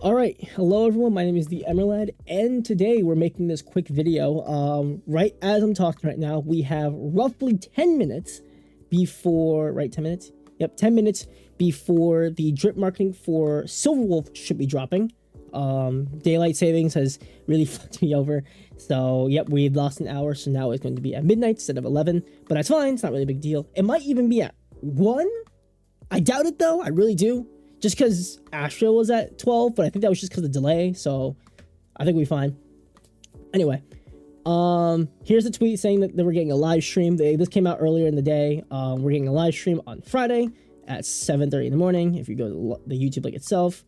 All right, hello everyone. My name is the Emerald, and today we're making this quick video. Right as I'm talking right now, we have roughly 10 minutes before, right? 10 minutes? Yep, 10 minutes before the drip marketing for Silverwolf should be dropping. Daylight savings has really fucked me over. So, yep, we've lost an hour, so now it's going to be at midnight instead of 11. But that's fine, it's not really a big deal. It might even be at 1. I doubt it though, I really do. Just because Astro was at 12, but I think that was just because of the delay, so I think we'll be fine. Anyway, here's a tweet saying that we're getting a live stream. This came out earlier in the day. We're getting a live stream on Friday at 7:30 in the morning. If you go to the YouTube link itself.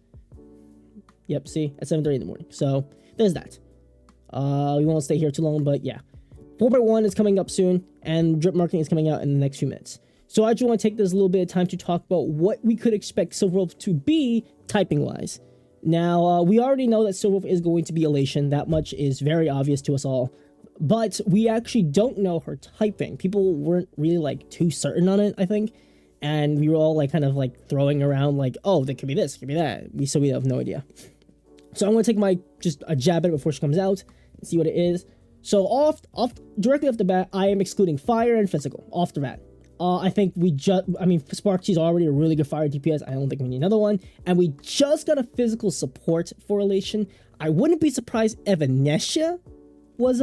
Yep, see? At 7:30 in the morning. So, there's that. We won't stay here too long, but yeah. 4.1 is coming up soon, and drip marketing is coming out in the next few minutes. So I just want to take this little bit of time to talk about what we could expect Silverwolf to be typing-wise. Now, we already know that Silverwolf is going to be Elation. That much is very obvious to us all. But we actually don't know her typing. People weren't really, like, too certain on it, I think. And we were all, like, kind of, like, throwing around, like, oh, that could be this, could be that. So we have no idea. So I'm going to take just a jab at it before she comes out and see what it is. So directly off the bat, I am excluding fire and physical, off the bat. I think Sparky's already a really good fire DPS. I don't think we need another one. And we just got a physical support for Elation. I wouldn't be surprised if Venetia was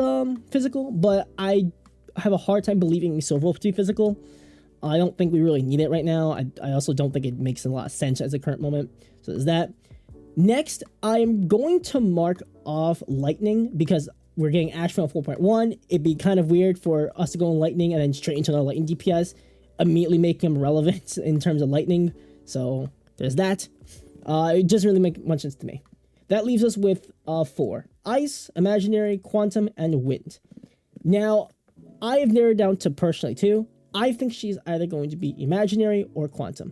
physical, but I have a hard time believing Silverwolf to be physical. I don't think we really need it right now. I also don't think it makes a lot of sense at the current moment. So there's that. Next, I'm going to mark off Lightning because we're getting Ashman on 4.1. It'd be kind of weird for us to go on Lightning and then straight into another Lightning DPS, immediately making him relevant in terms of Lightning. So there's that. It doesn't really make much sense to me. That leaves us with 4. Ice, Imaginary, Quantum, and Wind. Now, I have narrowed down to personally 2. I think she's either going to be Imaginary or Quantum.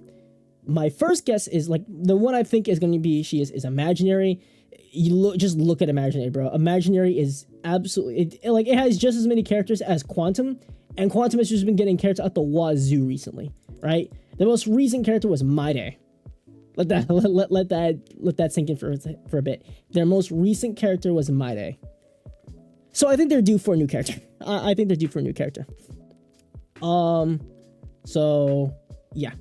My first guess is, like, the one I think is going to be she is Imaginary. Just look at Imaginary, bro. Imaginary is absolutely... It has just as many characters as Quantum, and Quantum has just been getting characters at the wazoo recently, right? The most recent character was My Day. Let that sink in for a bit. Their most recent character was My Day. So I think they're due for a new character. I think they're due for a new character. So, yeah.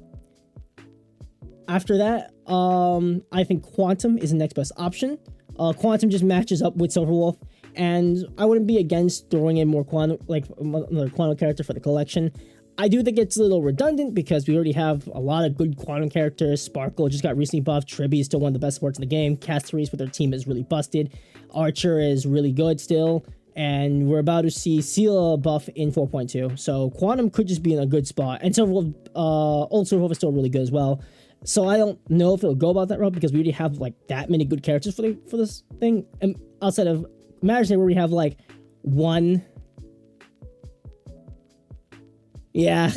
After that, I think Quantum is the next best option. Quantum just matches up with Silverwolf, and I wouldn't be against throwing in more Quantum, like another Quantum character for the collection. I do think it's a little redundant because we already have a lot of good Quantum characters. Sparkle just got recently buffed. Tribby is still one of the best supports in the game. Caceres with their team is really busted. Archer is really good still. And we're about to see Sela buff in 4.2. So Quantum could just be in a good spot. And Silverwolf, old Silverwolf is still really good as well. So I don't know if it'll go about that route because we already have like that many good characters for this thing. And outside of Imaginary, where we have like one. Yeah.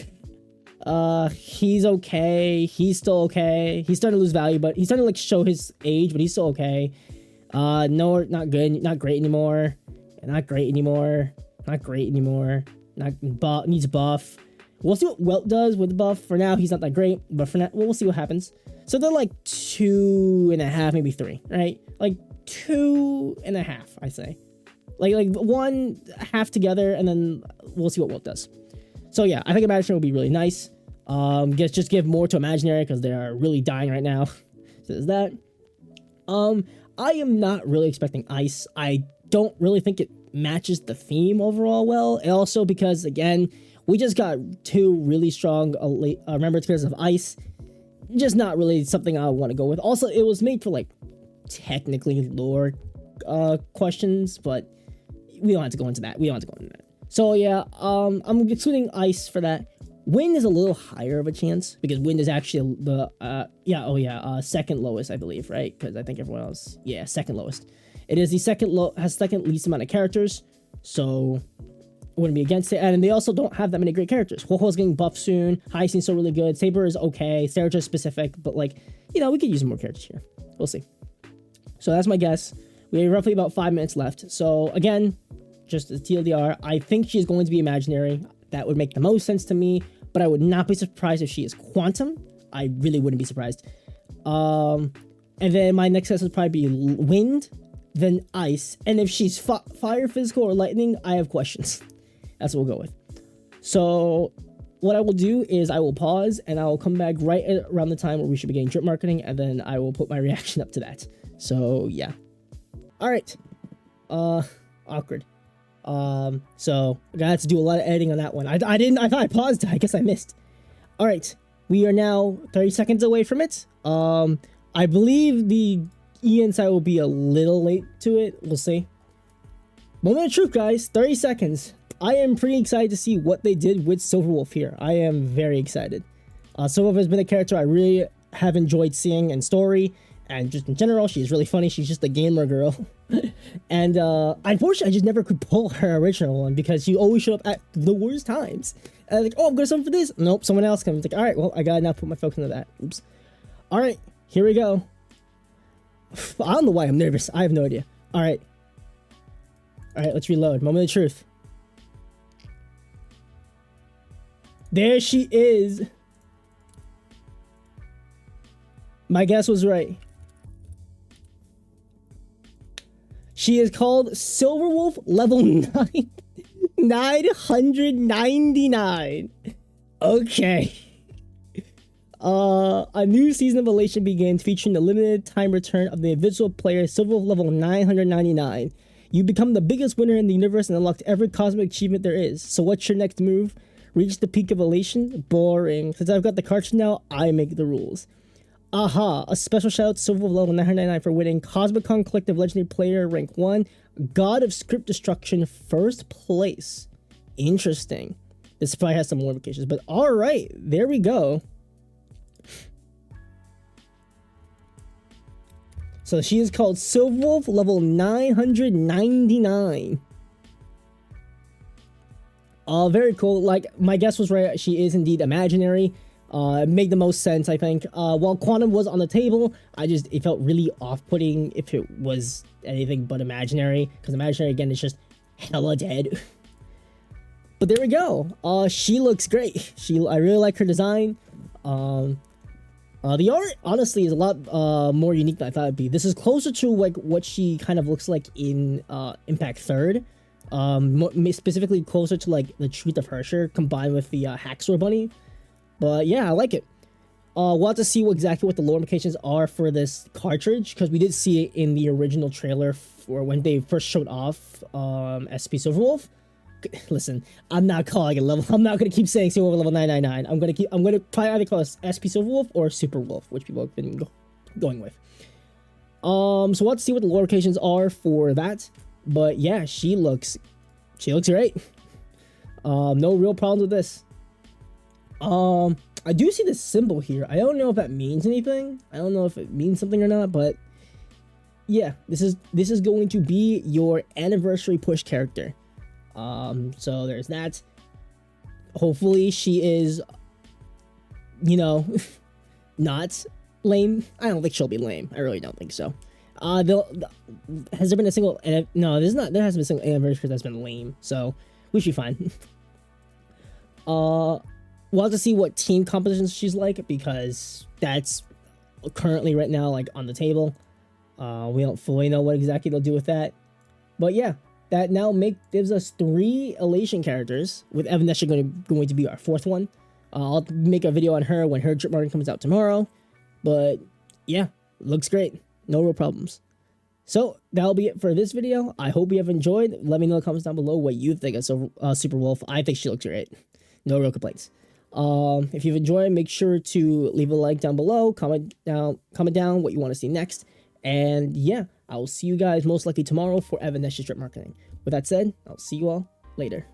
He's okay. He's still okay. He's starting to lose value, but he's starting to like show his age, but he's still okay. No, not good. Not great anymore. Not great anymore. Not great anymore. Needs a buff. We'll see what Welt does with the buff. For now, he's not that great, but for now, we'll see what happens. So they're like 2.5, maybe 3, right? Like 2.5, I say. Like 1 half together, and then we'll see what Welt does. So yeah, I think Imaginary will be really nice. Just give more to Imaginary because they are really dying right now. So there's that. I am not really expecting Ice. I don't really think it matches the theme overall well. And also because, again, we just got 2 really strong remembrance characters of Ice. Just not really something I want to go with. Also, it was made for, like, technically lore questions, but we don't have to go into that. So, yeah, I'm excluding Ice for that. Wind is a little higher of a chance, because Wind is actually the, second lowest, I believe, right? Because I think everyone else, second lowest. It is the second least amount of characters, so I wouldn't be against it. And they also don't have that many great characters. Ho-Ho's getting buffed soon. Hyacinth's still really good. Saber is okay. Sarah's just specific, but like, we could use more characters here. We'll see. So that's my guess. We have roughly about 5 minutes left. So again, just as TLDR, I think she's going to be Imaginary. That would make the most sense to me, but I would not be surprised if she is Quantum. I really wouldn't be surprised. And then my next test would probably be wind, then ice. And if she's fire, physical, or lightning, I have questions. That's what we'll go with. So what I will do is I will pause and I will come back right around the time where we should be getting drip marketing, and then I will put my reaction up to that. So yeah. All right. Awkward. So I got to do a lot of editing on that one. I thought I paused. I guess I missed. All right. We are now 30 seconds away from it. I believe the Ian side will be a little late to it. We'll see. Moment of truth, guys. 30 seconds. I am pretty excited to see what they did with Silverwolf here. I am very excited. Silverwolf has been a character I really have enjoyed seeing in story, and just in general, she's really funny. She's just a gamer girl. And unfortunately, I just never could pull her original one because she always showed up at the worst times. And I was like, oh, I'm going to summon for this. Nope, someone else comes. It's like, all right, well, I got to now put my focus into that. Oops. All right, here we go. I don't know why I'm nervous. I have no idea. All right. All right, let's reload. Moment of truth. There she is. My guess was right. She is called Silverwolf level 999. Okay. A new season of Elation begins, featuring the limited time return of the individual player Silverwolf level 999. You become the biggest winner in the universe and unlocked every cosmic achievement there is. So what's your next move? Reach the peak of Elation? Boring. Since I've got the cartridge now, I make the rules. Aha! A special shout out to Silverwolf level 999 for winning Cosmicon Collective Legendary Player Rank 1, God of Script Destruction, first place. Interesting. This probably has some more implications, but alright, there we go. So she is called Silverwolf level 999. Very cool. Like, my guess was right. She is indeed imaginary. It made the most sense, I think. While Quantum was on the table, it felt really off-putting if it was anything but imaginary. Because imaginary, again, is just hella dead. But there we go. She looks great. I really like her design. The art, honestly, is a lot more unique than I thought it'd be. This is closer to like what she kind of looks like in Impact 3rd. Specifically closer to like the Truth of Hersher combined with the Hacksaw Bunny. But yeah, I like it. We'll have to see exactly what the lore implications are for this cartridge, because we did see it in the original trailer for when they first showed off SP Silverwolf. Listen, I'm not calling it level. I'm not gonna keep saying Silverwolf level 999. I'm gonna probably either call it SP Silverwolf or Super Wolf, which people have been going with. So we'll have to see what the lore implications are for that. But yeah, she looks great. No real problems with this. I do see the symbol here. I don't know if that means anything. I don't know if it means something or not, but yeah, this is going to be your anniversary push character. So there's that. Hopefully she is, you know, not lame. I don't think she'll be lame. I really don't think so. Has there been a single? No, there's not. There hasn't been a single anniversary that's been lame. So we should be fine. We'll have to see what team compositions she's like, because that's currently right now like on the table. We don't fully know what exactly they'll do with that. But yeah, that now gives us 3 Elation characters, with Evanescence going to be our 4th one. I'll make a video on her when her drip marketing comes out tomorrow. But yeah, looks great. No real problems. So that'll be it for this video. I hope you have enjoyed. Let me know in the comments down below what you think of Super Wolf. I think she looks great. No real complaints. If you've enjoyed, make sure to leave a like down below. Comment down what you want to see next. And yeah, I will see you guys most likely tomorrow for Evanescence drip marketing. With that said, I'll see you all later.